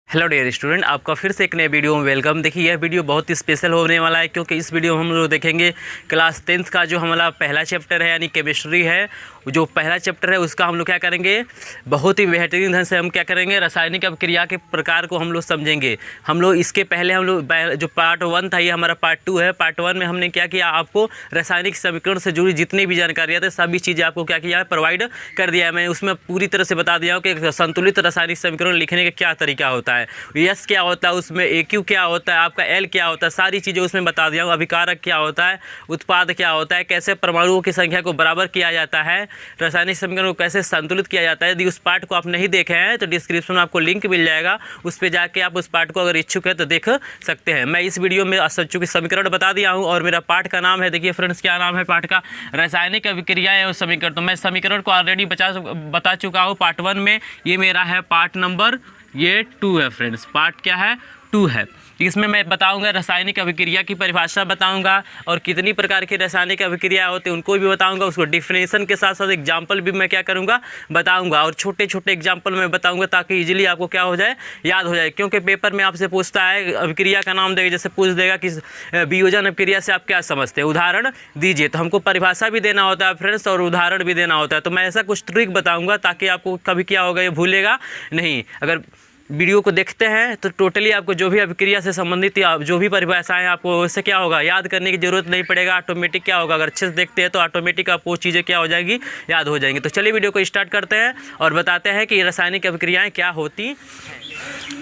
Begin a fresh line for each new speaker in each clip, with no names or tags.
Hello dear student, आपका फिर से एक नए वीडियो में वेलकम। देखिए यह वीडियो बहुत ही स्पेशल होने वाला है क्योंकि इस वीडियो में हम लोग देखेंगे क्लास 10th का जो हमारा पहला चैप्टर है यानी केमिस्ट्री है। जो पहला चैप्टर है उसका हम लोग क्या करेंगे, बहुत ही बेहतरीन ढंग से हम क्या करेंगे, रासायनिक अभिक्रिया के प्रकार को हम लोग समझेंगे। हम लोग इसके पहले हम लोग जो पार्ट 1 था ये हमारा पार्ट 2 है। पार्ट 1 में हमने क्या किया, आपको रासायनिक समीकरण से जुड़ी जितनी भी जानकारियाँ थे सभी चीज़ें आपको क्या किया है, प्रोवाइड कर दिया है। मैं उसमें पूरी तरह से बता दिया हूँ कि संतुलित रासायनिक समीकरण लिखने का क्या तरीका होता है, यस क्या होता है, उसमें AQ क्या होता है, आपका L क्या होता है, सारी चीज़ें उसमें बता दिया हूँ। अभिकारक क्या होता है, उत्पाद क्या होता है, कैसे परमाणुओं की संख्या को बराबर किया जाता है, रासायनिक समीकरण को कैसे संतुलित किया जाता है। यदि उस पार्ट को आप नहीं देखे हैं तो डिस्क्रिप्शन में आपको लिंक मिल जाएगा, उस पर जाके आप उस पार्ट को अगर इच्छुक है तो देख सकते हैं। मैं इस वीडियो में चूँकि समीकरण बता दिया हूँ और मेरा पार्ट का नाम है, देखिए फ्रेंड्स क्या नाम है पार्ट का, रासायनिक अभिक्रियाएं और समीकरण। तो मैं समीकरण को ऑलरेडी बता चुका हूँ पार्ट 1 में। ये मेरा है पार्ट नंबर 2 है फ्रेंड्स, पार्ट क्या है 2 है। इसमें मैं बताऊंगा रासायनिक अभिक्रिया की परिभाषा बताऊंगा और कितनी प्रकार की रासायनिक अभिक्रिया होती है उनको भी बताऊंगा। उसको डिफिनेशन के साथ साथ एग्जाम्पल भी मैं क्या करूंगा, बताऊंगा और छोटे छोटे एग्जाम्पल मैं बताऊंगा ताकि इजीली आपको क्या हो जाए, याद हो जाए। क्योंकि पेपर में आपसे पूछता है, अभिक्रिया का नाम देगा, जैसे पूछ देगा कि वियोजन अभिक्रिया से आप क्या समझते हैं, उदाहरण दीजिए। तो हमको परिभाषा भी देना होता है फ्रेंड्स और उदाहरण भी देना होता है। तो मैं ऐसा कुछ ट्रिक बताऊँगा ताकि आपको कभी क्या होगा, ये भूलेगा नहीं। अगर वीडियो को देखते हैं तो टोटली आपको जो भी अभिक्रिया से संबंधित जो भी परिभाषाएं आपको उससे क्या होगा, याद करने की जरूरत नहीं पड़ेगा, ऑटोमेटिक क्या होगा, अगर अच्छे से देखते हैं तो ऑटोमेटिक आपको वो चीज़ें क्या हो जाएंगी, याद हो जाएंगी। तो चलिए वीडियो को स्टार्ट करते हैं और बताते हैं कि रासायनिक अभिक्रियाएं क्या होती हैं।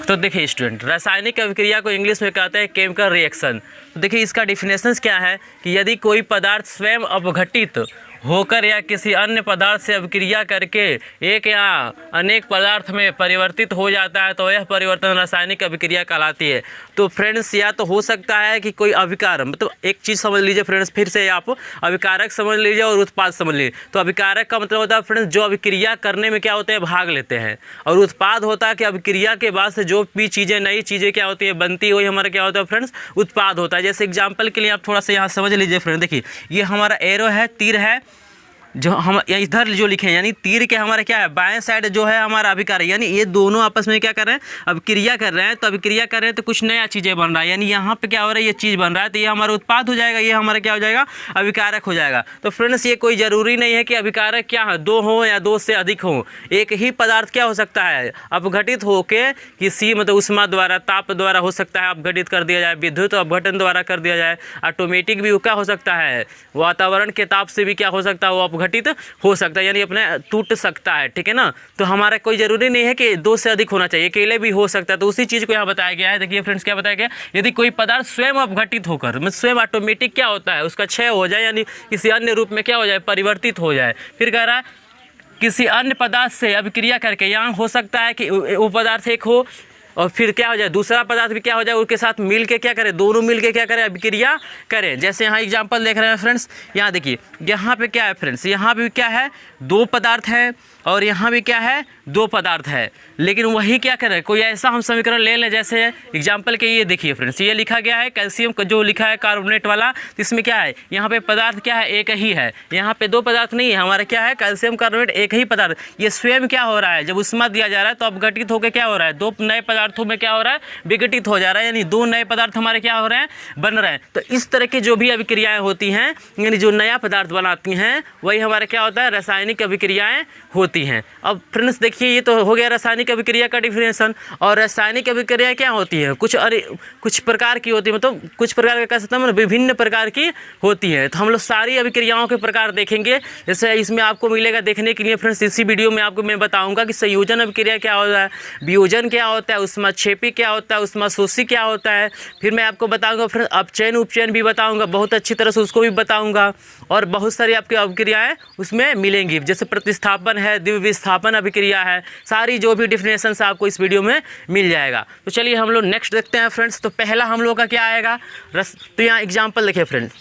तो देखिए स्टूडेंट, रासायनिक अभिक्रिया को इंग्लिश में कहते हैं केमिकल रिएक्शन। तो देखिए इसका डिफिनेशन क्या है कि यदि कोई पदार्थ स्वयं अपघटित होकर या किसी अन्य पदार्थ से अभिक्रिया करके एक या अनेक पदार्थ में परिवर्तित हो जाता है तो यह परिवर्तन रासायनिक अभिक्रिया कहलाती है। तो फ्रेंड्स या तो हो सकता है कि कोई अभिकारक, मतलब एक चीज़ समझ लीजिए फ्रेंड्स, फिर से आप अभिकारक समझ लीजिए और उत्पाद समझ लीजिए। तो अभिकारक का मतलब होता है फ्रेंड्स जो अभिक्रिया करने में क्या होते हैं, भाग लेते हैं, और उत्पाद होता है कि अभिक्रिया के बाद से जो भी चीज़ें, नई चीज़ें क्या होती है, बनती हुई हमारा क्या होता है फ्रेंड्स, उत्पाद होता है। जैसे एग्जाम्पल के लिए आप थोड़ा सा यहाँ समझ लीजिए फ्रेंड, देखिए ये हमारा एरो है, तीर है, जो हम इधर जो लिखे हैं यानी तीर के हमारा क्या है, बाएं साइड जो है हमारा अभिकारक, यानी ये दोनों आपस में क्या कर रहे हैं, अभिक्रिया कर रहे हैं। तो अभिक्रिया कर रहे हैं तो कुछ नया चीज़ें बन रहा है, यानी यहाँ पे क्या हो रहा है, ये चीज़ बन रहा है, तो ये हमारा उत्पाद हो जाएगा, ये हमारा क्या हो जाएगा, अभिकारक हो जाएगा। तो फ्रेंड्स ये कोई ज़रूरी नहीं है कि अभिकारक क्या है, 2 हो या 2 से अधिक हो। एक ही पदार्थ क्या हो सकता है, अपघटित होकर किसी मतलब उष्मा द्वारा, ताप द्वारा हो सकता है अपघटित कर दिया जाए, विद्युत अपघटन द्वारा कर दिया जाए, ऑटोमेटिक भी क्या हो सकता है, वातावरण के ताप से भी क्या हो सकता है, वो अपघटित हो सकता है, यानी अपने टूट सकता है, ठीक है ना। तो हमारा कोई ज़रूरी नहीं है कि 2 से अधिक होना चाहिए, अकेले भी हो सकता है। तो उसी चीज़ को यहाँ बताया गया है। देखिए फ्रेंड्स क्या बताया गया, यदि कोई पदार्थ स्वयं अपघटित होकर, मतलब स्वयं ऑटोमेटिक क्या होता है, उसका क्षय हो जाए, यानी किसी अन्य रूप में क्या हो जाए, परिवर्तित हो जाए। फिर कह रहा है किसी अन्य पदार्थ से अभिक्रिया करके, यहाँ हो सकता है कि वो पदार्थ एक हो और फिर क्या हो जाए, दूसरा पदार्थ भी क्या हो जाए, उसके साथ मिल के क्या करें, दोनों मिल के क्या करें, अभिक्रिया करें। जैसे यहाँ एग्जांपल देख रहे हैं फ्रेंड्स, यहाँ देखिए यहाँ पे क्या है फ्रेंड्स, यहाँ भी क्या है, 2 पदार्थ हैं और यहाँ भी क्या है, 2 पदार्थ है, लेकिन वही क्या करें, कोई ऐसा हम समीकरण ले लें। जैसे एग्जाम्पल के ये देखिए फ्रेंड्स, ये लिखा गया है कैल्शियम जो लिखा है कार्बोनेट वाला, तो इसमें क्या है, यहाँ पे पदार्थ क्या है, एक ही है, यहाँ पे 2 पदार्थ नहीं है, हमारा क्या है, कैल्शियम कार्बोनेट एक ही पदार्थ। ये स्वयं क्या हो रहा है, जब उष्मा दिया जा रहा है तो अपघटित होकर क्या हो रहा है, 2 नए पदार्थों में क्या हो रहा है, विघटित हो जा रहा है, यानी 2 नए पदार्थ हमारे क्या हो रहे हैं, बन रहे हैं। तो इस तरह की जो भी अभिक्रियाएं होती हैं, यानी जो नया पदार्थ बनाती हैं, वही हमारा क्या होता है, रासायनिक अभिक्रियाएं होती हैं। अब फ्रेंड्स देखिए ये तो हो गया रासायनिक अभिक्रिया का डिफिनेशन। और रासायनिक अभिक्रिया क्या होती है, कुछ प्रकार की होती है, मतलब कुछ प्रकार का कह सकते हैं, विभिन्न प्रकार की होती है। तो हम लोग सारी अभिक्रियाओं के प्रकार देखेंगे। जैसे इसमें आपको मिलेगा देखने के लिए फ्रेंड्स, इसी वीडियो में आपको मैं बताऊंगा कि संयोजन अभिक्रिया क्या होता है, वियोजन क्या होता है, उष्माक्षेपी क्या होता है, उष्माशोषी क्या होता है। फिर मैं आपको बताऊंगा फ्रेंड्स अपचयन उपचयन भी बताऊंगा, बहुत अच्छी तरह से उसको भी बताऊंगा। और बहुत सारी आपकी अभिक्रियाएं उसमें मिलेंगी, जैसे प्रतिस्थापन है, द्विविस्थापन अभिक्रिया है, सारी जो भी डिफिनेशन आपको इस वीडियो में मिल जाएगा। तो चलिए हम लोग नेक्स्ट देखते हैं फ्रेंड्स। तो पहला हम लोग का क्या आएगा, तो यहाँ एग्जाम्पल देखिए फ्रेंड्स,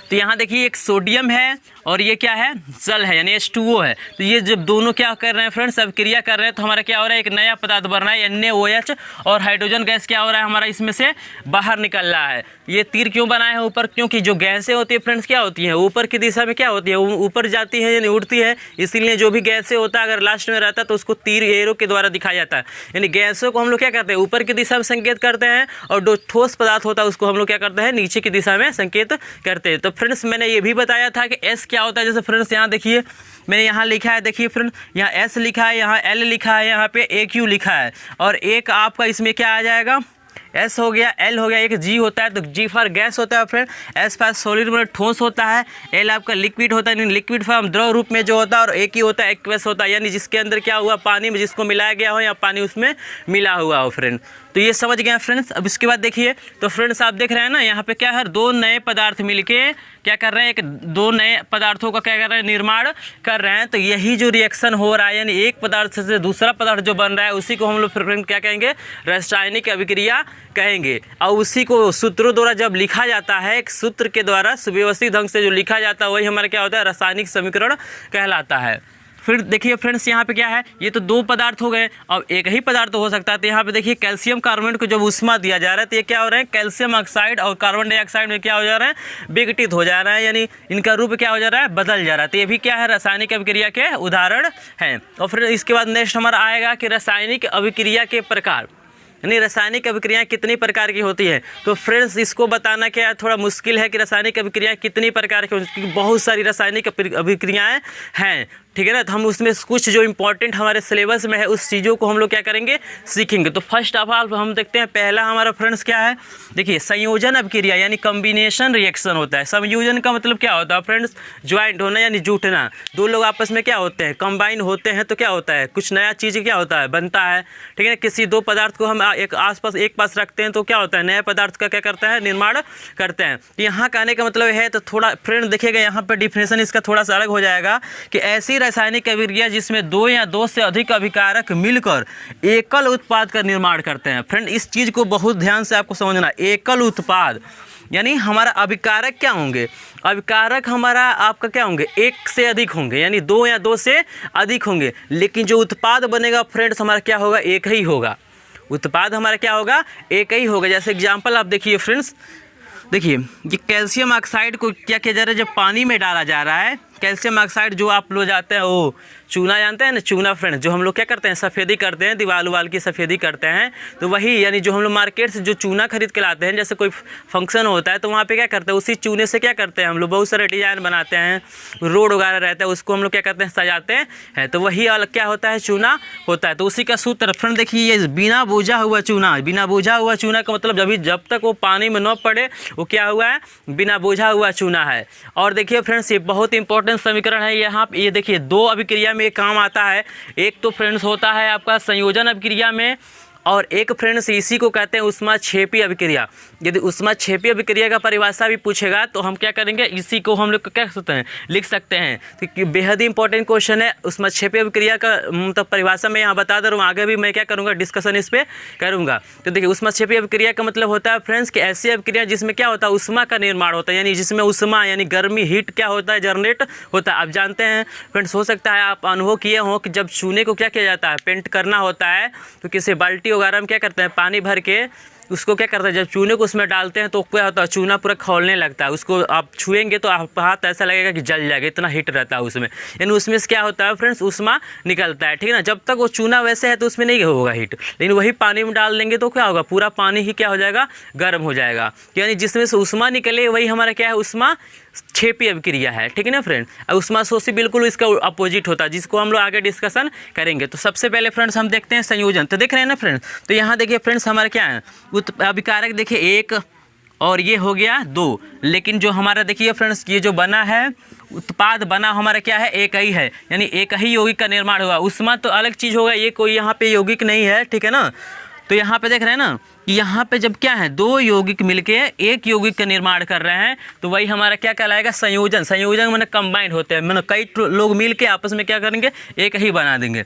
तो यहाँ देखिए एक सोडियम है और ये क्या है, जल है, यानी H2O है। तो ये जब दोनों क्या कर रहे हैं फ्रेंड्स, अभिक्रिया कर रहे हैं, तो हमारा क्या हो रहा है, एक नया पदार्थ बन रहा है NaOH, और हाइड्रोजन गैस क्या हो रहा है हमारा इसमें से बाहर निकल रहा है। ये तीर क्यों बनाए हैं ऊपर, क्योंकि जो गैसें होती है फ्रेंड्स क्या होती हैं, ऊपर की दिशा में क्या होती है, ऊपर जाती है यानी उड़ती है, इसीलिए जो भी गैसें होता है अगर लास्ट में रहता है तो उसको तीर एरो के द्वारा दिखाया जाता है। यानी गैसों को हम लोग क्या करते हैं, ऊपर की दिशा में संकेत करते हैं, और जो ठोस पदार्थ होता है उसको हम लोग क्या करते हैं, नीचे की दिशा में संकेत करते हैं। तो फ्रेंड्स मैंने ये भी बताया था कि एस क्या होता है। जैसे फ्रेंड्स यहाँ देखिए मैंने यहाँ लिखा है, देखिए फ्रेंड यहाँ एस लिखा है, यहाँ एल लिखा है, यहाँ पे AQ लिखा है, और एक आपका इसमें क्या आ जाएगा, एस हो गया, एल हो गया, एक जी होता है, तो जी फॉर गैस होता है फ्रेंड, एस फॉर सॉलिड मतलब ठोस होता है, एल आपका लिक्विड होता है, लिक्विड फॉर्म द्रव रूप में जो होता है, और एक ही होता है एक्वस होता है, यानी जिसके अंदर क्या हुआ, पानी में जिसको मिलाया गया हो या पानी उसमें मिला हुआ हो फ्रेंड। तो ये समझ गए फ्रेंड्स। अब इसके बाद देखिए, तो फ्रेंड्स आप देख रहे हैं ना यहाँ पे क्या है, दो नए पदार्थ मिलके क्या कर रहे हैं, दो नए पदार्थों का क्या कर रहे हैं, निर्माण कर रहे हैं। तो यही जो रिएक्शन हो रहा है, यानी एक पदार्थ से दूसरा पदार्थ जो बन रहा है, उसी को हम लोग फ्रेंड क्या कहेंगे, रासायनिक अभिक्रिया कहेंगे। और उसी को सूत्रों द्वारा जब लिखा जाता है, एक सूत्र के द्वारा सुव्यवस्थित ढंग से जो लिखा जाता है, वही हमारा क्या होता है, रासायनिक समीकरण कहलाता है। फिर देखिए फ्रेंड्स यहाँ पे क्या है, ये तो दो पदार्थ हो गए, अब एक ही पदार्थ हो सकता है। तो यहाँ पे देखिए कैल्शियम कार्बोनेट को जब उष्मा दिया जा रहा है, तो ये क्या हो रहा है, कैल्शियम ऑक्साइड और कार्बन डाइऑक्साइड में क्या हो जा रहा है, विघटित हो जा रहा है, यानी इनका रूप क्या हो जा रहा है, बदल जा रहा है। तो ये भी क्या है, रासायनिक अभिक्रिया के उदाहरण हैं। और फिर इसके बाद नेक्स्ट हमारा आएगा कि रासायनिक अभिक्रिया के प्रकार, यानी रासायनिक अभिक्रियाएं कितनी प्रकार की होती है। तो फ्रेंड्स इसको बताना क्या है, थोड़ा मुश्किल है कि रासायनिक अभिक्रियाएं कितनी प्रकार की, क्योंकि बहुत सारी रासायनिक अभिक्रियाएं हैं, ठीक है ना। तो हम उसमें कुछ जो इंपॉर्टेंट हमारे सिलेबस में है उस चीज़ों को हम लोग क्या करेंगे, सीखेंगे। तो फर्स्ट ऑफ ऑल हम देखते हैं, पहला हमारा फ्रेंड्स क्या है, देखिए संयोजन अभिक्रिया यानी कॉम्बिनेशन रिएक्शन होता है। संयोजन का मतलब क्या होता है फ्रेंड्स, ज्वाइंट होना यानी जुटना, दो लोग आपस में क्या होते हैं, कंबाइन होते हैं, तो क्या होता है, कुछ नया चीज़ क्या होता है, बनता है, ठीक है। किसी दो पदार्थ को हम एक आसपास एक पास रखते हैं तो क्या होता है, नए पदार्थ का क्या करता है, निर्माण करते हैं। तो यहाँ कहने का मतलब है, तो थोड़ा फ्रेंड देखिएगा यहाँ पर डिफिनेशन इसका थोड़ा सा अलग हो जाएगा कि ऐसी रासायनिक अभिक्रिया जिसमें दो या दो से अधिक अभिकारक मिलकर एकल उत्पाद का निर्माण करते हैं। फ्रेंड इस चीज़ को बहुत ध्यान से आपको समझना, एकल उत्पाद यानी हमारा अभिकारक क्या होंगे, अभिकारक हमारा आपका क्या होंगे, एक से अधिक होंगे, यानी दो या दो से अधिक होंगे, लेकिन जो उत्पाद बनेगा फ्रेंड्स हमारा क्या होगा, एक ही होगा, उत्पाद हमारा क्या होगा, एक ही होगा। जैसे एग्जाम्पल आप देखिए फ्रेंड्स, देखिए ये कैल्शियम ऑक्साइड को क्या किया जा रहा है, जब पानी में डाला जा रहा है, कैल्शियम ऑक्साइड जो आप लोग जाते हैं वो चूना जानते हैं ना, चूना फ्रेंड्स जो हम लोग क्या करते हैं, सफ़ेदी करते हैं, दीवार उवाल की सफ़ेदी करते हैं, तो वही यानी जो हम लोग मार्केट से जो चूना खरीद के लाते हैं, जैसे कोई फंक्शन होता है तो वहाँ पे क्या करते हैं, उसी चूने से क्या करते हैं हम लोग बहुत सारे डिज़ाइन बनाते हैं, रोड वगैरह रहता है उसको हम लोग क्या करते हैं, सजाते हैं, तो वही अलग क्या होता है, चूना होता है। तो उसी का सूत्र फ्रेंड देखिए, ये बिना बोझा हुआ चूना, बिना बोझा हुआ चूना का मतलब जब तक वो पानी में न पड़े वो क्या हुआ है, बिना बोझा हुआ चूना है। और देखिए फ्रेंड्स ये बहुत इंपॉर्टेंट समीकरण है यहाँ, ये देखिए दो अभिक्रिया में काम आता है। एक तो फ्रेंड्स होता है आपका संयोजन अभिक्रिया में, और एक फ्रेंड्स इसी को कहते हैं ऊष्माक्षेपी अभिक्रिया। यदि ऊष्माक्षेपी अभिक्रिया का परिभाषा भी पूछेगा तो हम क्या करेंगे, इसी को हम लोग क्या सकते हैं, लिख सकते हैं। तो बेहद ही इंपॉर्टेंट क्वेश्चन है। ऊष्माक्षेपी अभिक्रिया का मतलब परिभाषा मैं यहाँ बता दे रहा हूँ, आगे भी मैं क्या करूँगा, डिस्कशन इस पर करूँगा। तो देखिए ऊष्माक्षेपी अभिक्रिया का मतलब होता है फ्रेंड्स कि ऐसी अभिक्रिया जिसमें क्या होता है, ऊष्मा का निर्माण होता है, यानी जिसमें ऊष्मा यानी गर्मी हीट क्या होता है, जनरेट होता है। आप जानते हैं फ्रेंड्स, हो सकता है आप अनुभव किए हों कि जब चूने को क्या किया जाता है, पेंट करना होता है, तो किसी बाल्टी वगैरह में क्या करते हैं, पानी भर के उसको क्या करते हैं, जब चूने को उसमें डालते हैं तो क्या होता है, चूना पूरा खौलने लगता है, उसको आप छुएंगे तो आप हाथ ऐसा लगेगा कि जल जाएगा, इतना हीट रहता है उसमें, यानी उसमें से क्या होता है फ्रेंड्स, ऊष्मा निकलता है, ठीक है ना। जब तक वो चूना वैसे है तो उसमें नहीं होगा हीट, लेकिन वही पानी में डाल देंगे तो क्या होगा, पूरा पानी ही क्या हो जाएगा, गर्म हो जाएगा, यानी जिसमें से ऊष्मा निकले वही हमारा क्या है, ऊष्मा क्षेपी अभिक्रिया है, ठीक है ना फ्रेंड। ऊष्माशोषी बिल्कुल इसका अपोजिट होता है, जिसको हम लोग आगे डिस्कशन करेंगे। तो सबसे पहले फ्रेंड्स हम देखते हैं संयोजन। तो देख रहे हैं ना फ्रेंड्स, तो यहाँ देखिए फ्रेंड्स हमारा क्या है, अभिकारक देखिए एक और ये हो गया दो, लेकिन जो हमारा देखिए फ्रेंड्स ये जो बना है उत्पाद बना हमारा क्या है, एक ही है, यानी एक ही यौगिक का निर्माण हुआ। ऊष्मा तो अलग चीज़ होगा, ये कोई यहाँ पे यौगिक नहीं है, ठीक है ना। तो यहाँ पे देख रहे हैं ना कि यहाँ पे जब क्या है, दो यौगिक मिलके एक यौगिक का निर्माण कर रहे हैं, तो वही हमारा क्या कहलाएगा, संयोजन। संयोजन मैंने कंबाइंड होते हैं, मैंने कई लोग मिलके आपस में क्या करेंगे, एक ही बना देंगे।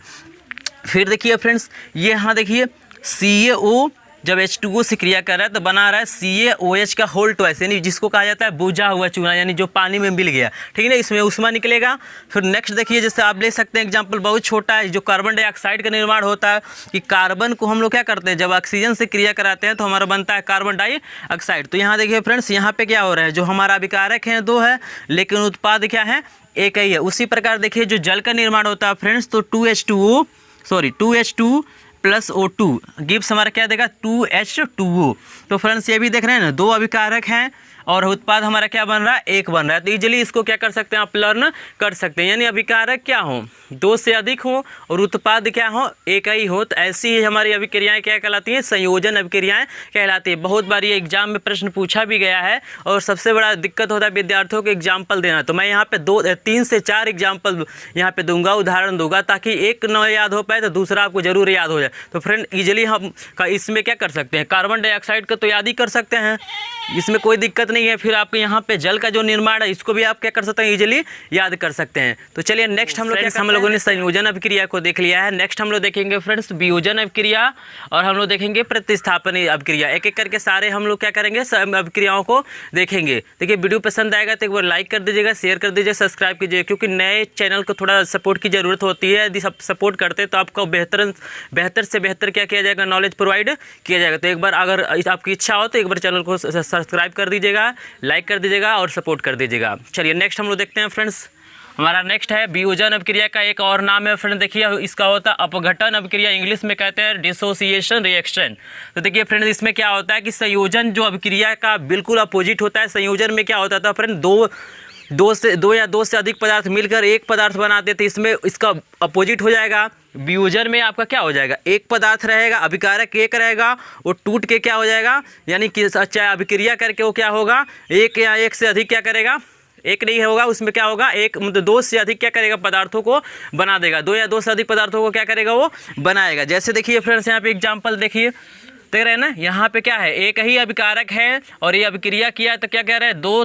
फिर देखिए फ्रेंड्स ये यहाँ देखिए CaO जब H2O से क्रिया कर रहा है तो बना रहा है CaOH का होल ट्वाइस, यानी जिसको कहा जाता है बुझा हुआ चूना, यानी जो पानी में मिल गया, ठीक है ना, इसमें उष्मा निकलेगा। फिर नेक्स्ट देखिए, जैसे आप ले सकते हैं एग्जांपल बहुत छोटा है, जो कार्बन डाइऑक्साइड का निर्माण होता है कि कार्बन को हम लोग क्या करते हैं, जब ऑक्सीजन से क्रिया कराते हैं तो हमारा बनता है कार्बन डाइऑक्साइड। तो यहाँ देखिए फ्रेंड्स, यहाँ पे क्या हो रहा है, जो हमारा अभिकारक है 2 है, लेकिन उत्पाद क्या है, एक ही है। उसी प्रकार देखिए जो जल का निर्माण होता है फ्रेंड्स, तो 2H2 प्लस O2 गिब्स हमारा क्या देगा, 2H2O। तो फ्रेंड्स ये भी देख रहे हैं ना, 2 अभिकारक हैं और उत्पाद हमारा क्या बन रहा है, 1 बन रहा है। तो इजीली इसको क्या कर सकते हैं, आप लर्न कर सकते हैं, यानी अभिकारक क्या हो, 2 से अधिक हो और उत्पाद क्या हो, 1 ही हो। तो ऐसी ही हमारी अभिक्रियाएं क्या कहलाती हैं, संयोजन अभिक्रियाएं कहलाती है। बहुत बार ये एग्जाम में प्रश्न पूछा भी गया है और सबसे बड़ा दिक्कत होता है विद्यार्थियों को एग्जाम्पल देना। तो मैं यहाँ पे 3 से 4 एग्जाम्पल यहाँ पे दूंगा, उदाहरण दूंगा, ताकि एक न याद हो पाए तो दूसरा आपको जरूर याद हो जाए। तो फ्रेंड इजीली हम इसमें क्या कर सकते हैं, कार्बन डाइऑक्साइड का तो याद ही कर सकते हैं, इसमें कोई दिक्कत नहीं है। फिर आपको यहाँ पे जल का जो निर्माण है इसको भी आप क्या कर सकते हैं, इजीली याद कर सकते हैं। तो चलिए नेक्स्ट हम लोगों ने संयोजन अभिक्रिया को देख लिया है। नेक्स्ट हम लोग देखेंगे फ्रेंड्स वियोजन अभिक्रिया और हम लोग देखेंगे प्रतिस्थापन अभिक्रिया। एक एक करके सारे हम लोग क्या करेंगे, अभिक्रियाओं को देखेंगे। देखिए वीडियो पसंद आएगा तो एक बार लाइक कर दीजिएगा, शेयर कर दीजिए, सब्सक्राइब कीजिए, क्योंकि नए चैनल को थोड़ा सपोर्ट की ज़रूरत होती है। यदि सब सपोर्ट करते तो आपको बेहतर से बेहतर क्या किया जाएगा, नॉलेज प्रोवाइड किया जाएगा। तो एक बार अगर आपकी इच्छा हो तो एक बार चैनल को सब्सक्राइब कर दीजिएगा, लाइक कर दीजिएगा और सपोर्ट कर दीजिएगा। चलिए नेक्स्ट हम लोग देखते हैं फ्रेंड्स, हमारा नेक्स्ट है वियोजन अभिक्रिया का एक और नाम है फ्रेंड, देखिए इसका होता है अपघटन अभिक्रिया, इंग्लिश में कहते हैं डिसोसिएशन रिएक्शन। तो देखिए फ्रेंड इसमें क्या होता है कि संयोजन जो अभिक्रिया का बिल्कुल अपोजिट होता है। संयोजन में क्या होता था फ्रेंड, दो से अधिक पदार्थ मिलकर एक पदार्थ बनाते थे, इसमें इसका अपोजिट हो जाएगा। वियोजन में आपका क्या हो जाएगा, एक पदार्थ रहेगा, अभिकारक एक रहेगा, वो टूट के क्या हो जाएगा, यानी कि चाहे अभिक्रिया करके वो क्या होगा, एक या एक से अधिक क्या करेगा, एक नहीं होगा, उसमें क्या होगा, एक मतलब 2 से अधिक क्या करेगा, पदार्थों को बना देगा। 2 या 2 से अधिक पदार्थों को क्या करेगा, वो बनाएगा। जैसे देखिए फ्रेंड्स यहाँ पे एग्जाम्पल देखिए, देख रहे हैं ना, यहाँ पे क्या है, एक ही अभिकारक है और ये अभिक्रिया किया तो क्या कह रहे हैं, दो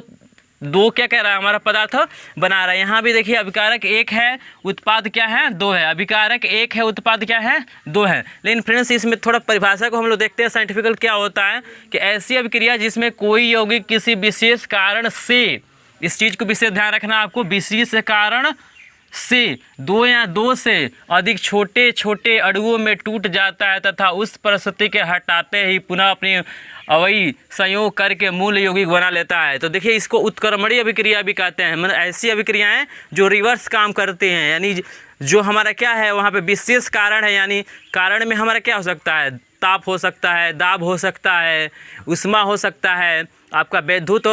क्या कह रहा है, हमारा पदार्थ बना रहा है। यहाँ भी देखिए अभिकारक 1 है, उत्पाद क्या है, 2 है। अभिकारक 1 है, उत्पाद क्या है, 2 है। लेकिन फ्रेंड्स इसमें थोड़ा परिभाषा को हम लोग देखते हैं, साइंटिफिकल क्या होता है कि ऐसी अभिक्रिया जिसमें कोई यौगिक किसी विशेष कारण से, इस चीज़ को विशेष ध्यान रखना आपको, विशेष कारण से 2 या 2 से अधिक छोटे छोटे अणुओं में टूट जाता है तथा उस परिस्थिति के हटाते ही पुनः अपनी अवयी संयोग करके मूल यौगिक बना लेता है। तो देखिए इसको उत्क्रमणीय अभिक्रिया भी कहते हैं, मतलब ऐसी अभिक्रियाएं जो रिवर्स काम करते हैं, यानी जो हमारा क्या है वहाँ पे विशेष कारण है, यानी कारण में हमारा क्या हो सकता है, ताप हो सकता है, दाब हो सकता है, उष्मा हो सकता है, आपका वैद्युत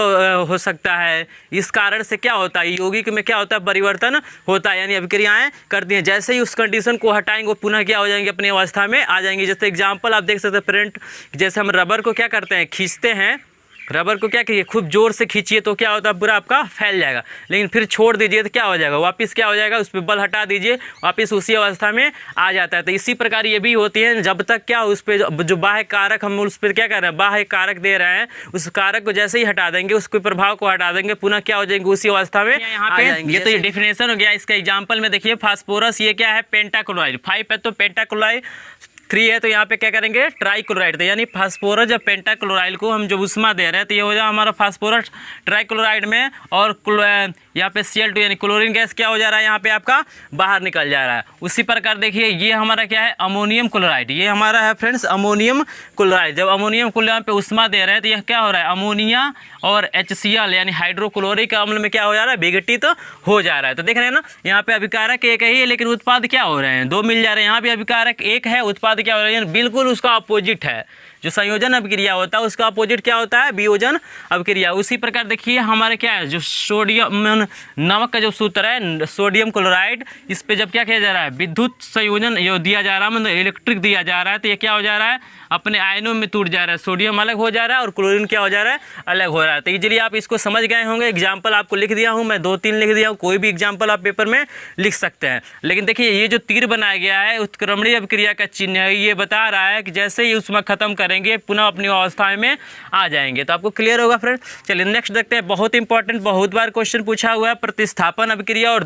हो सकता है। इस कारण से क्या होता है, यौगिक में क्या होता है, परिवर्तन होता है, यानी अभिक्रियाएं करती हैं। जैसे ही उस कंडीशन को हटाएंगे वो पुनः क्या हो जाएंगे, अपनी अवस्था में आ जाएंगे। जैसे एग्जांपल आप देख सकते हैं फ्रेंड, जैसे हम रबर को क्या करते हैं, खींचते हैं, रबर को क्या करिए, खूब जोर से खींचिए तो क्या होता है, पूरा आपका फैल जाएगा। लेकिन फिर छोड़ दीजिए तो क्या हो जाएगा, वापस क्या हो जाएगा, उस पर बल हटा दीजिए, वापस उसी अवस्था में आ जाता है। तो इसी प्रकार ये भी होती है, जब तक क्या उस पर जो बाह्य कारक हम उस पर क्या कर रहे हैं, बाह्य कारक दे रहे हैं, उस कारक को जैसे ही हटा देंगे, उसके प्रभाव को हटा देंगे, पुनः क्या हो जाएंगे, उसी अवस्था में यहाँ पे ये तो डिफिनेशन हो गया। इसका एग्जाम्पल में देखिए फास्फोरस, ये क्या है, पेंटाक्लोराइड, 5 है तो पेंटाक्लोराइड, 3 है तो यहाँ पे क्या करेंगे, ट्राइक्लोराइड। तो यानी फास्फोरस जब पेंटाक्लोराइड को हम जब उष्मा दे रहे हैं तो ये हो जाए हमारा फास्फोरस ट्राइक्लोराइड में, और यहाँ पे Cl2 यानी क्लोरीन गैस क्या हो जा रहा है, यहाँ पे आपका बाहर निकल जा रहा है। उसी प्रकार देखिए ये हमारा क्या है, अमोनियम क्लोराइड, ये हमारा है फ्रेंड्स अमोनियम क्लोराइड। जब अमोनियम क्लोराइड पे उष्मा दे रहे हैं तो यह क्या हो रहा है, अमोनिया और HCl यानी हाइड्रोक्लोरिक अम्ल में क्या हो जा रहा है, विघटित हो जा रहा है। तो देख रहे हैं ना, यहाँ पे अभिकारक 1 ही है लेकिन उत्पाद क्या हो रहे हैं, 2 मिल जा रहे हैं। यहाँ पे अभिकारक 1 है, उत्पाद क्या हो रहा है, बिल्कुल उसका अपोजिट है। जो संयोजन अभिक्रिया होता है उसका अपोजिट क्या होता है, वियोजन अभिक्रिया। उसी प्रकार देखिए हमारे क्या है, जो सोडियम नमक का जो सूत्र है सोडियम क्लोराइड, इस पे जब क्या किया जा रहा है, विद्युत संयोजन ये दिया जा रहा है, मतलब इलेक्ट्रिक दिया जा रहा है, तो ये क्या हो जा रहा है, अपने आयनों में टूट जा रहा है, सोडियम अलग हो जा रहा है और क्लोरीन क्या हो जा रहा है, अलग हो रहा है। तो इजीली आप इसको समझ गए होंगे। एग्जाम्पल आपको लिख दिया हूँ मैं, 2-3 लिख दिया हूँ, कोई भी एग्जाम्पल आप पेपर में लिख सकते हैं। लेकिन देखिए ये जो तीर बनाया गया है उत्क्रमणीय अभिक्रिया का चिन्ह है, ये बता रहा है कि जैसे ही उसमें खत्म करेंगे पुनः अपनी अवस्था में आ जाएंगे। तो आपको क्लियर होगा फ्रेंड। चलिए नेक्स्ट देखते हैं, बहुत इंपॉर्टेंट, बहुत बार क्वेश्चन पूछा हुआ है, प्रतिस्थापन अभिक्रिया और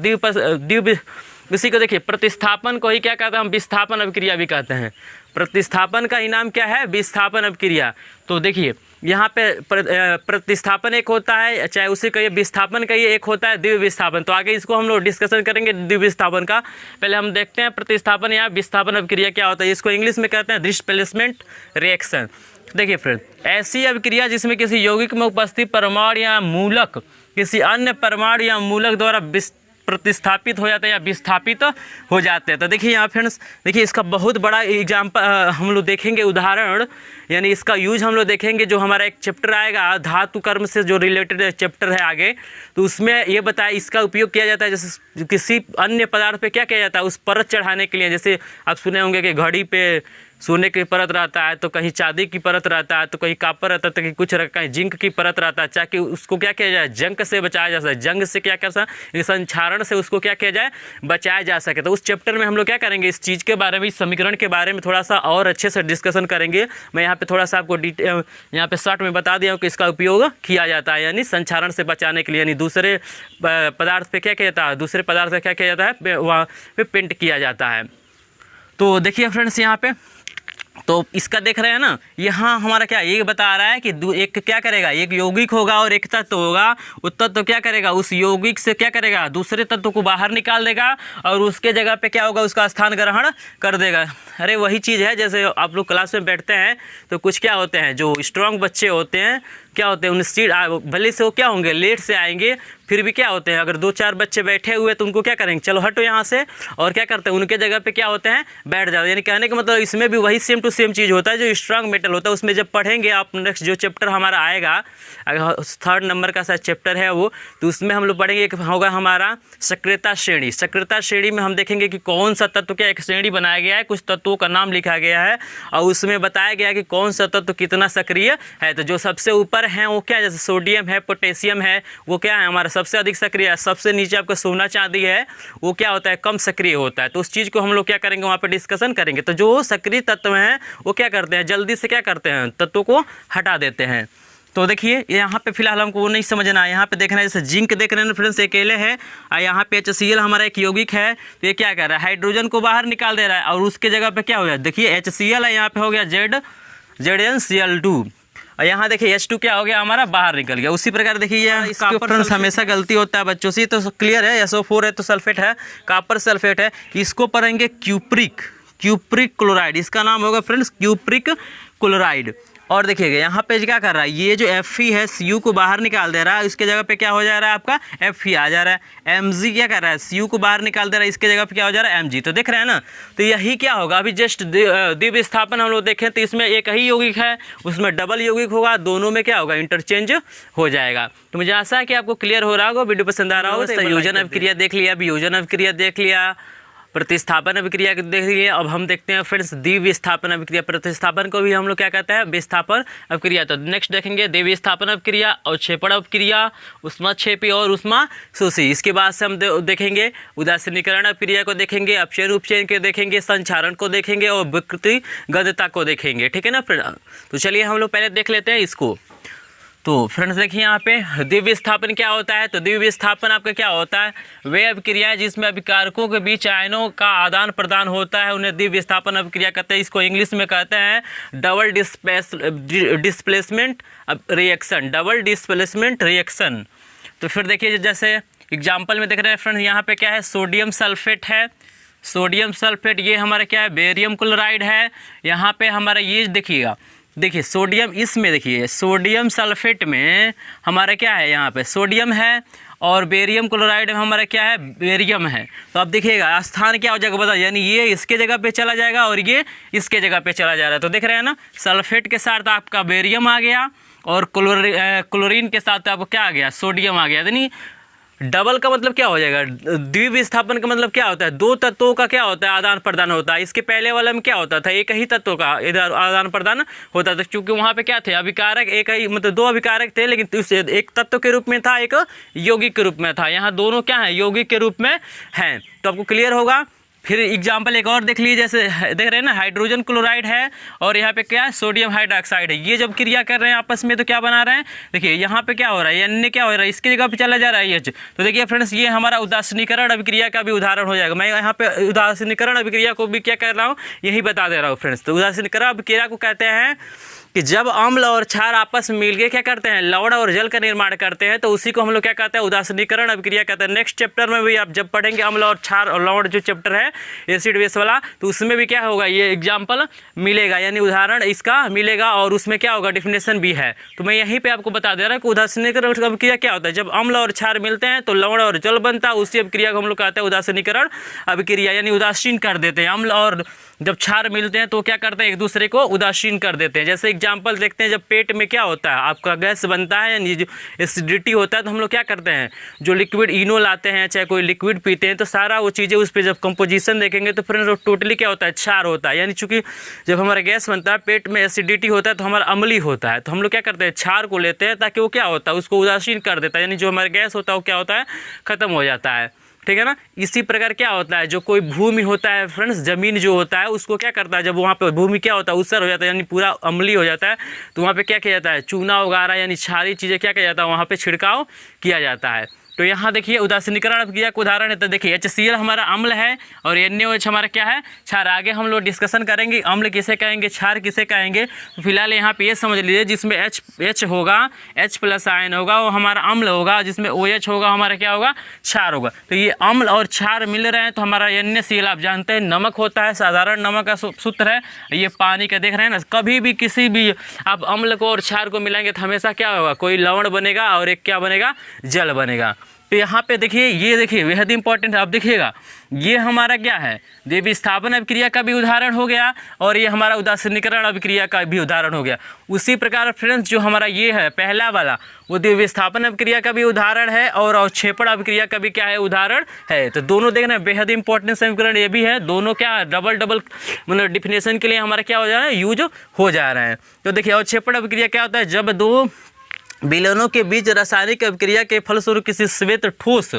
इसी को देखिए, प्रतिस्थापन को ही क्या कहते हैं हम, विस्थापन अभिक्रिया भी कहते हैं। प्रतिस्थापन का ही नाम क्या है, विस्थापन अभिक्रिया। तो देखिए यहाँ पे प्रतिस्थापन एक होता है, चाहे उसे कहिए विस्थापन कहिए, एक होता है द्वितीय विस्थापन। तो आगे इसको हम लोग डिस्कशन करेंगे द्वितीय विस्थापन का। पहले हम देखते हैं प्रतिस्थापन या विस्थापन अभिक्रिया क्या होता है। इसको इंग्लिश में कहते हैं डिस्प्लेसमेंट रिएक्शन। देखिए फ्रेंड, ऐसी अभिक्रिया जिसमें किसी यौगिक में उपस्थित परमाणु या मूलक किसी अन्य परमाणु या मूलक द्वारा प्रतिस्थापित हो जाते हैं या विस्थापित हो जाते हैं। तो देखिए यहाँ फ्रेंड्स, देखिए इसका बहुत बड़ा एग्जाम्पल हम लोग देखेंगे, उदाहरण, यानी इसका यूज हम लोग देखेंगे। जो हमारा एक चैप्टर आएगा धातु कर्म से जो रिलेटेड चैप्टर है आगे, तो उसमें ये बताया इसका उपयोग किया जाता है जैसे किसी अन्य पदार्थ पे क्या किया जाता है, उस परत चढ़ाने के लिए। जैसे आप सुने होंगे कि घड़ी पे सोने की परत रहता है, तो कहीं चांदी की परत रहता है, तो कहीं कापर रहता है, तो कहीं कहीं जिंक की परत रहता है, ताकि उसको क्या किया जाए, जंग से बचाया जा सके। जंग से क्या कर सकते, संक्षारण से उसको क्या किया जाए, बचाया जा सके। तो उस चैप्टर में हम लोग क्या करेंगे, इस चीज़ के बारे में, इस समीकरण के बारे में थोड़ा सा और अच्छे से डिस्कशन करेंगे। मैं यहाँ पे थोड़ा सा आपको डिटेल यहाँ पे शॉर्ट में बता दिया हूँ कि इसका उपयोग किया जाता है, यानी संक्षारण से बचाने के लिए, यानी दूसरे पदार्थ पे क्या किया जाता है, दूसरे पदार्थ पे क्या किया जाता है, वहाँ पे पेंट किया जाता है। तो देखिए फ्रेंड्स यहाँ पे, तो इसका देख रहे हैं ना, यहाँ हमारा क्या ये बता रहा है कि एक क्या करेगा, एक यौगिक होगा और एक तत्व होगा। वो तत्व क्या करेगा, उस यौगिक से क्या करेगा, दूसरे तत्व को बाहर निकाल देगा और उसके जगह पे क्या होगा, उसका स्थान ग्रहण कर देगा। अरे वही चीज़ है, जैसे आप लोग क्लास में बैठते हैं तो कुछ क्या होते हैं, जो स्ट्रांग बच्चे होते हैं क्या होते हैं, उन सीट भले से वो क्या होंगे, लेट से आएंगे, फिर भी क्या होते हैं, अगर 2-4 बच्चे बैठे हुए तो उनको क्या करेंगे, चलो हटो यहाँ से, और क्या करते हैं, उनके जगगह पे क्या होते हैं, बैठ जाते हैं। यानी कहने का मतलब इसमें भी वही सेम टू सेम चीज़ होता है। जो स्ट्रांग मेटल होता है उसमें जब पढ़ेंगे आप, नेक्स्ट जो चैप्टर हमारा आएगा, 3rd नंबर का शायद चैप्टर है वो, तो उसमें हम लोग पढ़ेंगे, एक होगा हमारा सक्रियता श्रेणी। सक्रियता श्रेणी में हम देखेंगे कि कौन सा तत्व क्या, एक श्रेणी बनाया गया है, कुछ तत्वों का नाम लिखा गया है और उसमें बताया गया है कि कौन सा तत्व कितना सक्रिय है। तो जो सबसे ऊपर हैं वो क्या, जैसे सोडियम है, पोटेशियम है, वो क्या है हमारा सबसे अधिक सक्रिय है। सबसे नीचे आपका सोना चांदी है, वो क्या होता है, कम सक्रिय होता है। तो उस चीज़ को हम लोग क्या करेंगे, वहाँ पे डिस्कशन करेंगे। तो जो सक्रिय तत्व हैं वो क्या करते हैं, जल्दी से क्या करते हैं, तत्वों को हटा देते हैं। तो देखिए यहाँ पे फिलहाल हमको वो नहीं समझना है। यहाँ पे देखना है, जैसे जिंक देख रहे हैं फ्रेंड्स, अकेले है, और यहाँ पे HCl हमारा एक यौगिक है, तो ये क्या कर रहा है, हाइड्रोजन को बाहर निकाल दे रहा है और उसके जगह पे क्या हो गया, देखिए HCl है, यहाँ पे हो गया ZnCl2, और यहाँ देखिए H2 क्या हो गया हमारा, बाहर निकल गया। उसी प्रकार देखिए फ्रेंड्स हमेशा गलती होता है बच्चों से, तो क्लियर है, SO4 है तो सल्फेट है, कापर सल्फेट है, इसको पढ़ेंगे क्यूप्रिक क्लोराइड, इसका नाम होगा फ्रेंड्स क्यूप्रिक क्लोराइड। और देखिएगा यहाँ पे क्या कर रहा है, ये जो Fe है Cu को बाहर निकाल दे रहा है, इसके जगह पे क्या हो जा रहा है, आपका Fe आ जा रहा है। Mg क्या कर रहा है, Cu को बाहर निकाल दे रहा है, इसके जगह पे क्या हो जा रहा है, Mg। तो देख रहे हैं ना, तो यही क्या होगा, अभी जस्ट द्वितीय विस्थापन हम लोग देखें तो इसमें एक ही यौगिक है, उसमें डबल यौगिक होगा, दोनों में क्या होगा, इंटरचेंज हो जाएगा। तो मुझे आशा है कि आपको क्लियर हो रहा होगा, वीडियो पसंद आ रहा होगा। संयोजन अभिक्रिया देख लिया, वियोजन अभिक्रिया देख लिया, प्रतिस्थापन अभिक्रिया देख लिए। अब हम देखते हैं फ्रेंड्स द्विविस्थापन अभिक्रिया। प्रतिस्थापन को भी हम लोग क्या कहते हैं, विस्थापन अभिक्रिया। तो नेक्स्ट देखेंगे द्विविस्थापन अभिक्रिया, अवक्षेपण अभिक्रिया, ऊष्माक्षेपी और ऊष्माशोषी। इसके बाद से हम देखेंगे उदासीनीकरण अभिक्रिया को देखेंगे, अपचयन उपचयन के देखेंगे, संचारण को देखेंगे और विकृति गंधता को देखेंगे, ठीक है ना फ्रेंड। तो चलिए हम लोग पहले देख लेते हैं इसको। तो फ्रेंड्स देखिए यहाँ पे द्विविस्थापन क्या होता है। तो द्विविस्थापन आपका क्या होता है, वे अभिक्रियाएं जिसमें अभिकारकों के बीच आयनों का आदान प्रदान होता है उन्हें द्विविस्थापन अभिक्रिया कहते हैं। इसको इंग्लिश में कहते हैं double displacement reaction, double displacement reaction. तो फिर देखिए जैसे एग्जाम्पल में देख रहे हैं फ्रेंड्स, यहाँ पे क्या है, सोडियम सल्फेट है, सोडियम सल्फेट, ये हमारा क्या है, बेरियम क्लोराइड है। यहाँ पे हमारा ये देखिएगा, देखिए सोडियम, इसमें देखिए सोडियम सल्फेट में हमारा क्या है, यहाँ पे सोडियम है और बेरियम क्लोराइड में हमारा क्या है, बेरियम है। तो अब देखिएगा स्थान क्या हो जाएगा बता, यानी ये इसके जगह पे चला जाएगा और ये इसके जगह पे चला जा रहा है। तो देख रहे हैं ना, सल्फेट के साथ आपका बेरियम आ गया और क्लोरीन के साथ आपको क्या आ गया, सोडियम आ गया। यानी डबल का मतलब क्या हो जाएगा, द्विविस्थापन का मतलब क्या होता है, दो तत्वों का क्या होता है, आदान प्रदान होता है। इसके पहले वाले में क्या होता था, एक ही तत्वों का इधर आदान प्रदान होता था, क्योंकि वहाँ पे क्या थे, अभिकारक एक ही, मतलब दो अभिकारक थे, लेकिन एक तत्व के रूप में था, एक यौगिक के रूप में था। यहाँ दोनों क्या है, यौगिक के रूप में हैं। तो आपको क्लियर होगा फिर एग्जाम्पल एक और देख लीजिए, जैसे देख रहे हैं ना हाइड्रोजन क्लोराइड है और यहाँ पे क्या है सोडियम हाइड्रोक्साइड है। ये जब क्रिया कर रहे हैं आपस में तो क्या बना रहे हैं, देखिए यहाँ पे क्या हो रहा है, अन्य क्या हो रहा है, इसकी जगह पे चला जा रहा है H। तो देखिए फ्रेंड्स ये हमारा उदासीनीकरण अभिक्रिया का भी उदाहरण हो जाएगा। मैं यहाँ पे उदासीनीकरण अभिक्रिया को भी क्या कर रहा हूँ यही बता दे रहा हूँ फ्रेंड्स। तो उदासीनीकरण अभिक्रिया को कहते हैं कि जब अम्ल और क्षार आपस में मिलके क्या करते हैं, लवण और जल का निर्माण करते हैं, तो उसी को हम लोग क्या कहते हैं उदासीनीकरण अभिक्रिया कहते हैं। नेक्स्ट चैप्टर में भी आप जब पढ़ेंगे अम्ल और क्षार और लवण जो चैप्टर है एसिड बेस वाला, तो उसमें भी क्या होगा ये एग्जाम्पल मिलेगा, यानी उदाहरण इसका मिलेगा और उसमें क्या होगा डेफिनेशन भी है। तो मैं यहीं पर आपको बता दे रहा हूँ कि उदासीनीकरण अभिक्रिया क्या होता है। जब अम्ल और क्षार मिलते हैं तो लवण और जल बनता है, उसी अभिक्रिया को हम लोग कहते हैं उदासीनीकरण अभिक्रिया, यानी उदासीन कर देते हैं। अम्ल और जब क्षार मिलते हैं तो क्या करते हैं एक दूसरे को उदासीन कर देते हैं। जैसे एग्जाम्पल देखते हैं, जब पेट में क्या होता है आपका गैस बनता है यानी जो एसिडिटी होता है, तो हम लोग क्या करते हैं जो लिक्विड इनो लाते हैं चाहे कोई लिक्विड पीते हैं तो सारा वो चीज़ें उस पर जब कंपोजिशन देखेंगे तो फिर टोटली क्या होता है क्षार होता है। यानी चूंकि जब हमारा गैस बनता है पेट में एसिडिटी होता है तो हमारा अम्लीय होता है, तो हम लोग क्या करते हैं क्षार को लेते हैं ताकि वो क्या होता है उसको उदासीन कर देता है, यानी जो हमारा गैस होता है वो क्या होता है खत्म हो जाता है। ठीक है ना। इसी प्रकार क्या होता है जो कोई भूमि होता है फ्रेंड्स, जमीन जो होता है उसको क्या करता है जब वहाँ पे भूमि क्या होता है ऊसर हो जाता है यानी पूरा अम्लीय हो जाता है, तो वहाँ पे क्या किया जाता है चूना वगैरह यानी क्षारीय चीज़ें क्या किया जाता है वहाँ पे छिड़काव किया जाता है। तो यहाँ देखिए उदासीनीकरण अभिक्रिया का उदाहरण है। तो देखिए HCl हमारा अम्ल है और NaOH हमारा क्या है क्षार। आगे हम लोग डिस्कशन करेंगे अम्ल किसे कहेंगे क्षार किसे कहेंगे। तो फिलहाल यहाँ पे ये समझ लीजिए जिसमें H होगा H+ आयन होगा वो हमारा अम्ल होगा, जिसमें OH होगा हमारा क्या होगा क्षार होगा। तो ये अम्ल और क्षार मिल रहे हैं तो हमारा NaCl आप जानते हैं नमक होता है, साधारण नमक का सूत्र है। ये पानी का देख रहे हैं ना, कभी भी किसी भी आप अम्ल को और क्षार को मिलाएंगे तो हमेशा क्या होगा कोई लवण बनेगा और एक क्या बनेगा जल बनेगा। तो यहाँ पे देखिए ये देखिए बेहद इंपॉर्टेंट है। आप देखिएगा ये हमारा क्या है द्विविस्थापन अभिक्रिया का भी उदाहरण हो गया और ये हमारा उदासीनीकरण अभिक्रिया का भी उदाहरण हो गया। उसी प्रकार फ्रेंड्स जो हमारा ये है पहला वाला वो द्विविस्थापन अभिक्रिया का भी उदाहरण है और अवक्षेपण अभिक्रिया का भी क्या है उदाहरण है। तो दोनों देखना बेहद इंपॉर्टेंट समीकरण ये भी है, दोनों क्या डबल मतलब डिफिनेशन के लिए हमारा क्या हो जा रहा है यूज हो जा रहे हैं। तो देखिए अवक्षेपण अभिक्रिया क्या होता है, जब दो विलयनों के बीच रासायनिक अभिक्रिया के फलस्वरूप किसी श्वेत ठोस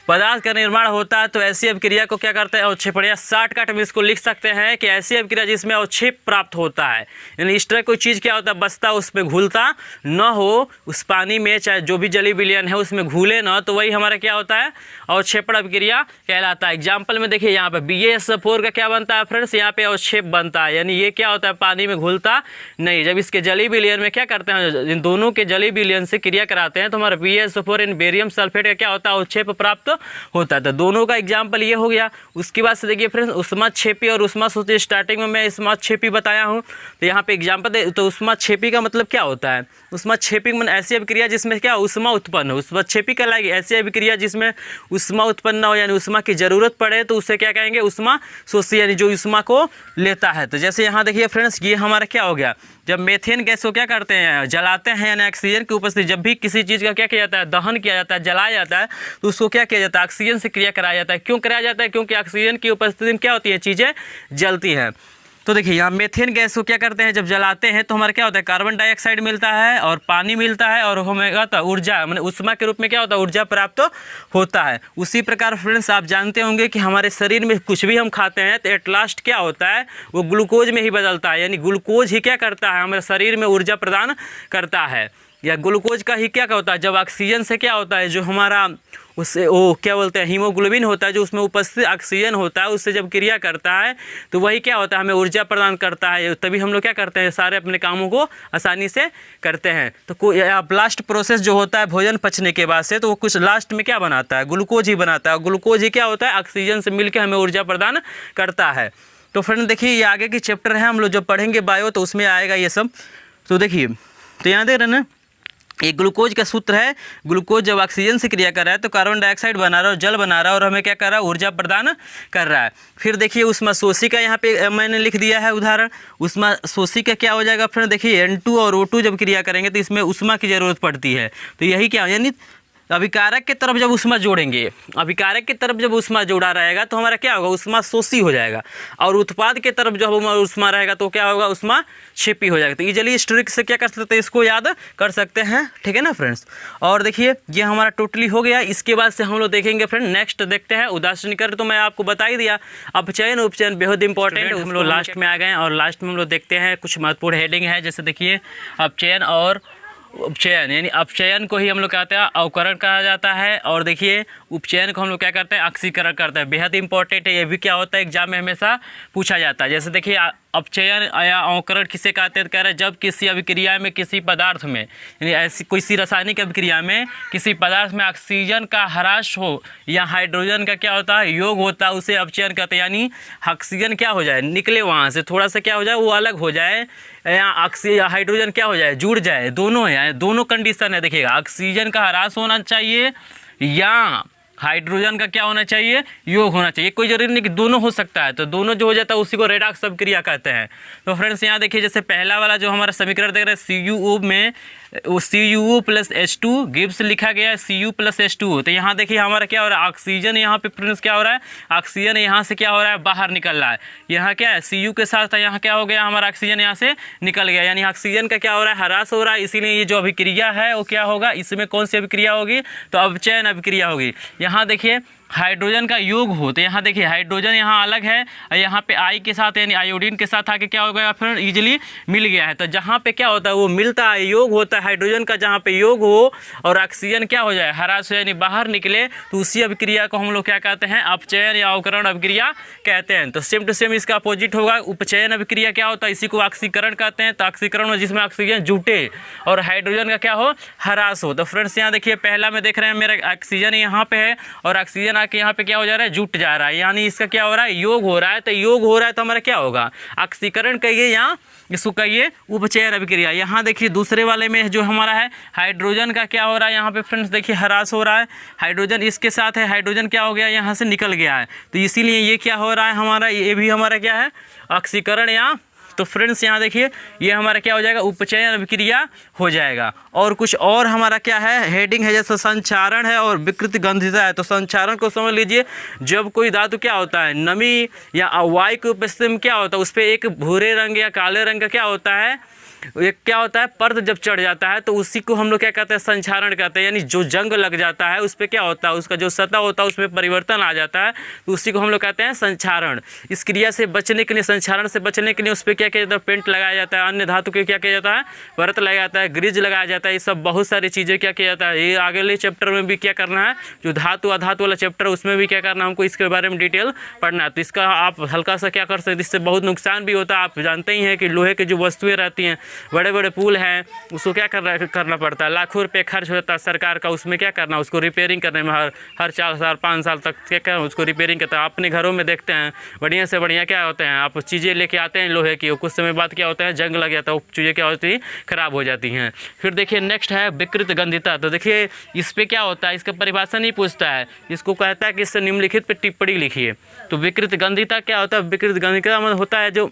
पदार्थ का निर्माण होता है तो ऐसी अभिक्रिया को क्या करते हैं अवक्षेपण, या शॉर्टकट में इसको लिख सकते हैं कि ऐसी अभिक्रिया जिसमें अवक्षेप प्राप्त होता है। यानी इस तरह कोई चीज़ क्या होता है बसता उस पर घुलता न हो, उस पानी में चाहे जो भी जलीय विलयन है उसमें घुले न, तो वही हमारा क्या होता है अवक्षेपण अभिक्रिया कहलाता है। एग्जाम्पल में देखिए यहाँ पे BaSO4 का क्या बनता है फ्रेंड्स, यहाँ पे अवक्षेप बनता है, यानी ये क्या होता है पानी में घुलता नहीं। जब इसके जलीय विलयन में क्या करते हैं इन दोनों के जलीय विलयन से क्रिया कराते हैं तो हमारा BaSO4 इन बेरियम सल्फेट का क्या होता है अवक्षेप प्राप्त होता है। तो दोनों का एग्जाम्पल ये हो गया। उसके बाद से देखिए फ्रेंड्स उष्माक्षेपी और उष्माशोषी, स्टार्टिंग में मैं उष्माक्षेपी बताया हूँ तो यहाँ पे एग्जाम्पल दे। तो उष्माक्षेपी का मतलब क्या होता है, उष्माक्षेपी मतलब ऐसी अभिक्रिया जिसमें क्या उष्मा उत्पन्न हो। उष्माक्षेपी कहलाएगी ऐसी अभिक्रिया जिसमें उष्मा उत्पन्न हो यानी उष्मा की जरूरत पड़े तो उसे क्या कहेंगे उष्माशोषी, यानी जो उष्मा को लेता है। तो जैसे यहाँ देखिए फ्रेंड्स ये हमारा क्या हो गया, जब मेथेन गैस को क्या करते हैं जलाते हैं यानी ऑक्सीजन की उपस्थिति, जब भी किसी चीज़ का क्या किया जाता है दहन किया जाता है जलाया जाता है तो उसको क्या किया जाता है ऑक्सीजन से क्रिया कराया जाता है। क्यों कराया जाता है, क्योंकि ऑक्सीजन की उपस्थिति में क्या होती है चीज़ें जलती हैं। तो देखिए यहाँ मेथेन गैस को क्या करते हैं जब जलाते हैं तो हमारा क्या होता है कार्बन डाइऑक्साइड मिलता है और पानी मिलता है और हमें होता है ऊर्जा मतलब उष्मा के रूप में क्या होता है ऊर्जा प्राप्त होता है। उसी प्रकार फ्रेंड्स आप जानते होंगे कि हमारे शरीर में कुछ भी हम खाते हैं तो एट लास्ट क्या होता है वो ग्लूकोज में ही बदलता है, यानी ग्लूकोज ही क्या करता है हमारे शरीर में ऊर्जा प्रदान करता है। या ग्लूकोज का ही क्या होता है जब ऑक्सीजन से क्या होता है जो हमारा उससे वो क्या बोलते हैं हीमोग्लोबिन होता है जो उसमें उपस्थित ऑक्सीजन होता है उससे जब क्रिया करता है तो वही क्या होता है हमें ऊर्जा प्रदान करता है, तभी हम लोग क्या करते हैं सारे अपने कामों को आसानी से करते हैं। तो कोई लास्ट प्रोसेस जो होता है भोजन पचने के बाद से तो वो कुछ लास्ट में क्या बनाता है ग्लूकोज ही बनाता है, ग्लूकोज ही क्या होता है ऑक्सीजन से मिलकर हमें ऊर्जा प्रदान करता है। तो फ्रेंड देखिए ये आगे की चैप्टर है हम लोग जब पढ़ेंगे बायो तो उसमें आएगा ये सब। तो देखिए तो यहाँ देख रहे ना ये ग्लूकोज का सूत्र है, ग्लूकोज जब ऑक्सीजन से क्रिया कर रहा है तो कार्बन डाइऑक्साइड बना रहा है और जल बना रहा है और हमें क्या कर रहा है ऊर्जा प्रदान कर रहा है। फिर देखिए उष्माशोषी का यहाँ पे मैंने लिख दिया है उदाहरण। उष्माशोषी का क्या हो जाएगा फ्रेंड, देखिए N2 और O2 जब क्रिया करेंगे तो इसमें उष्मा की ज़रूरत पड़ती है तो यही क्या यानी अभिकारक की तरफ जब ऊष्मा जोड़ेंगे, अभिकारक की तरफ जब ऊष्मा जोड़ा रहेगा तो हमारा क्या होगा, ऊष्मा शोषी हो जाएगा। और उत्पाद की तरफ जब ऊष्मा रहेगा तो क्या होगा, ऊष्मा छिपी हो जाएगी। तो इजीली इस ट्रिक से क्या कर सकते हैं, इसको याद कर सकते हैं, ठीक है ना फ्रेंड्स। और देखिए ये हमारा टोटली हो गया। इसके बाद से हम लोग देखेंगे फ्रेंड, नेक्स्ट देखते हैं उदासीनीकरण। तो मैं आपको बता ही दिया, अपचयन उपचयन बेहद इंपॉर्टेंट। हम लोग लास्ट में आ गए और लास्ट में हम लोग देखते हैं कुछ महत्वपूर्ण हेडिंग है। जैसे देखिए अपचयन और उपचयन, यानी अपचयन को ही हम लोग कहते हैं अवकरण कहा जाता है। और देखिए उपचयन को हम लोग क्या करते हैं, ऑक्सीकरण करते हैं। बेहद इंपॉर्टेंट है, ये भी क्या होता है एग्जाम में हमेशा पूछा जाता है। जैसे देखिए अपचयन या अवकरण किसे कहते हैं, कह रहे हैं जब किसी अभिक्रिया में किसी पदार्थ में, यानी ऐसी किसी रासायनिक अभिक्रिया में किसी पदार्थ में ऑक्सीजन का ह्रास हो या हाइड्रोजन का क्या होता है योग होता है, उसे अपचयन कहते हैं। यानी ऑक्सीजन क्या हो जाए, निकले वहाँ से थोड़ा सा क्या हो जाए, वो अलग हो जाए, या हाइड्रोजन क्या हो जाए, जुड़ जाए, दोनों है, दोनों कंडीशन है। देखिएगा ऑक्सीजन का ह्रास होना चाहिए या हाइड्रोजन का क्या होना चाहिए, योग होना चाहिए। कोई जरूरी नहीं कि दोनों हो सकता है, तो दोनों जो हो जाता है उसी को रेडॉक्स अभिक्रिया कहते हैं। तो फ्रेंड्स यहाँ देखिए, जैसे पहला वाला जो हमारा समीकरण देख रहे हैं CuO में CuO + H2 गिब्स लिखा गया है Cu + H2। तो यहाँ देखिए हमारा क्या हो रहा है, ऑक्सीजन यहाँ पे फ्रेंड्स क्या हो रहा है, ऑक्सीजन यहाँ से क्या हो रहा है, बाहर निकल रहा है। यहाँ क्या है Cu के साथ यहाँ क्या हो गया, हमारा ऑक्सीजन यहाँ से निकल गया, यानी ऑक्सीजन का क्या हो रहा है, ह्रास हो रहा है। इसीलिए ये जो अभिक्रिया है वो क्या होगा, इसमें कौन सी अभिक्रिया होगी, तो अपचयन अभिक्रिया होगी। यहाँ देखिए हाइड्रोजन का योग हो, तो यहाँ देखिए हाइड्रोजन यहाँ अलग है और यहाँ पे आई के साथ यानी आयोडीन के साथ आके क्या हो गया, फिर इजीली मिल गया है। तो जहाँ पे क्या होता है वो मिलता है, योग होता है हाइड्रोजन का, जहाँ पे योग हो और ऑक्सीजन क्या हो जाए, ह्रास हो यानी बाहर निकले, तो उसी अभिक्रिया को हम लोग क्या कहते हैं, अपचयन या अवकरण अभिक्रिया कहते हैं। तो सेम टू सेम इसका अपोजिट होगा, उपचयन अभिक्रिया क्या होता है, इसी को ऑक्सीकरण कहते हैं। तो ऑक्सीकरण में जिसमें ऑक्सीजन जुटे और हाइड्रोजन का क्या हो, ह्रास हो। तो फ्रेंड्स यहाँ देखिए पहला में देख रहे हैं मेरा ऑक्सीजन यहाँ पे है और ऑक्सीजन आके यहाँ पे क्या हो जा रहा है, जुट जा रहा है, यानी इसका क्या हो रहा है, योग हो रहा है। तो योग हो रहा है तो हमारा क्या होगा, ऑक्सीकरण कहिए या इसको कहिए उपचयन अभिक्रिया। यहाँ देखिए दूसरे वाले में जो हमारा है हाइड्रोजन का क्या हो रहा है, यहाँ पे फ्रेंड्स देखिए ह्रास हो रहा है, हाइड्रोजन इसके साथ है, हाइड्रोजन क्या हो गया, यहाँ से निकल गया है। तो इसीलिए ये क्या हो रहा है हमारा, ये भी हमारा क्या है, ऑक्सीकरण या। तो फ्रेंड्स यहाँ देखिए ये हमारा क्या हो जाएगा, उपचयन अभिक्रिया हो जाएगा। और कुछ और हमारा क्या है हेडिंग है, जैसे संचारण है और विकृत गंधिता है। तो संचारण को समझ लीजिए, जब कोई धातु क्या होता है, नमी या वायु की उपस्थिति में क्या होता है, उस पर एक भूरे रंग या काले रंग का क्या होता है, एक क्या होता है पर्द जब चढ़ जाता है, तो उसी को हम लोग क्या कहते हैं, संचारण कहते हैं। यानी जो जंग लग जाता है उस पर क्या होता है, उसका जो सतह होता है उसमें परिवर्तन आ जाता है, तो उसी को हम लोग कहते हैं संचारण। इस क्रिया से बचने के लिए, संचारण से बचने के लिए उस पर क्या किया जाता है, पेंट लगाया जाता है, अन्य धातु के क्या किया जाता है, परत लगाया जाता है, ग्रिज लगाया जाता है। ये सब बहुत सारी चीज़ें क्या किया जाता है। ये अगले चैप्टर में भी क्या करना है, जो धातु अधातु वाला चैप्टर उसमें भी क्या करना है, हमको इसके बारे में डिटेल पढ़ना है। तो इसका आप हल्का सा क्या कर सकते, इससे बहुत नुकसान भी होता है। आप जानते ही हैं कि लोहे की जो वस्तुएँ रहती हैं, बड़े बड़े पुल हैं, उसको क्या करना पड़ता है, लाखों रुपए खर्च होता है सरकार का, उसमें क्या करना, उसको रिपेयरिंग करने में हर 4 साल 5 साल तक क्या उसको रिपेयरिंग करता है। अपने घरों में देखते हैं बढ़िया से बढ़िया क्या होते हैं, आप चीज़ें लेके आते हैं लोहे की, कुछ समय बाद क्या होता है, जंग लग जाता है, वो चीज़ें क्या होती है, खराब हो जाती हैं। फिर देखिए नेक्स्ट है विकृत गंधिता। तो देखिए इस पर क्या होता है, इसका परिभाषा नहीं पूछता है, इसको कहता है कि इससे निम्नलिखित पे टिप्पणी लिखिए। तो विकृत गंधिता क्या होता है, विकृत गंधिता मतलब होता है जो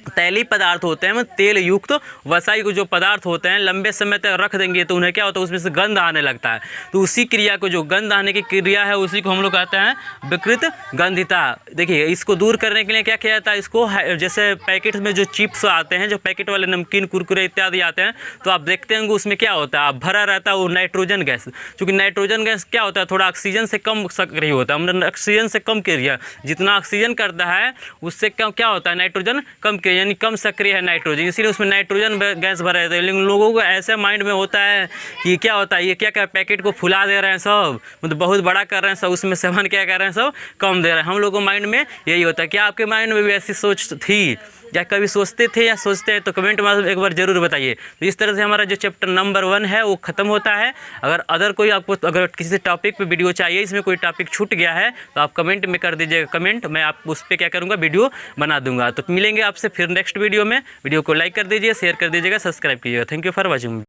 तैलीय पदार्थ होते हैं, तेल युक्त वसाई को जो पदार्थ होते हैं लंबे समय तक रख देंगे तो उन्हें क्या होता है, उसमें से गंध आने लगता है। तो उसी क्रिया को, जो गंध आने की क्रिया है, उसी को हम लोग कहते हैं विकृत गंधिता। देखिए इसको दूर करने के लिए क्या किया जाता है, इसको जैसे पैकेट में जो चिप्स आते हैं, जो पैकेट वाले नमकीन कुरकुरे इत्यादि आते हैं, तो आप देखते होंगे उसमें क्या होता है, भरा रहता है वो नाइट्रोजन गैस। क्योंकि नाइट्रोजन गैस क्या होता है, थोड़ा ऑक्सीजन से कम सक्रिय होता है, मतलब ऑक्सीजन से कम क्रिया, जितना ऑक्सीजन करता है उससे क्या होता है, नाइट्रोजन कम क्रिया, यानी कम सक्रिय है नाइट्रोजन, इसीलिए उसमें नाइट्रोजन गैस भरा रहता है। लेकिन लोगों को ऐसे माइंड में होता है कि क्या होता है, ये क्या पैकेट को फुला दे रहे हैं सब, मतलब बहुत बड़ा कर रहे हैं सब, उसमें सामान क्या कर रहे हैं सब कम दे रहे हैं। हम लोगों को माइंड में यही होता है। क्या आपके माइंड में भी ऐसी सोच थी, या कभी सोचते थे या सोचते हैं, तो कमेंट में एक बार जरूर बताइए। तो इस तरह से हमारा जो चैप्टर नंबर 1 है वो खत्म होता है। अगर कोई आपको अगर किसी टॉपिक पे वीडियो चाहिए, इसमें कोई टॉपिक छूट गया है, तो आप कमेंट में कर दीजिएगा कमेंट, मैं आप उस पर क्या करूँगा, वीडियो बना दूंगा। तो मिलेंगे आपसे फिर नेक्स्ट वीडियो में। वीडियो को लाइक कर दीजिए, शेयर कर दीजिएगा, सब्सक्राइब कीजिएगा। Thank you for watching.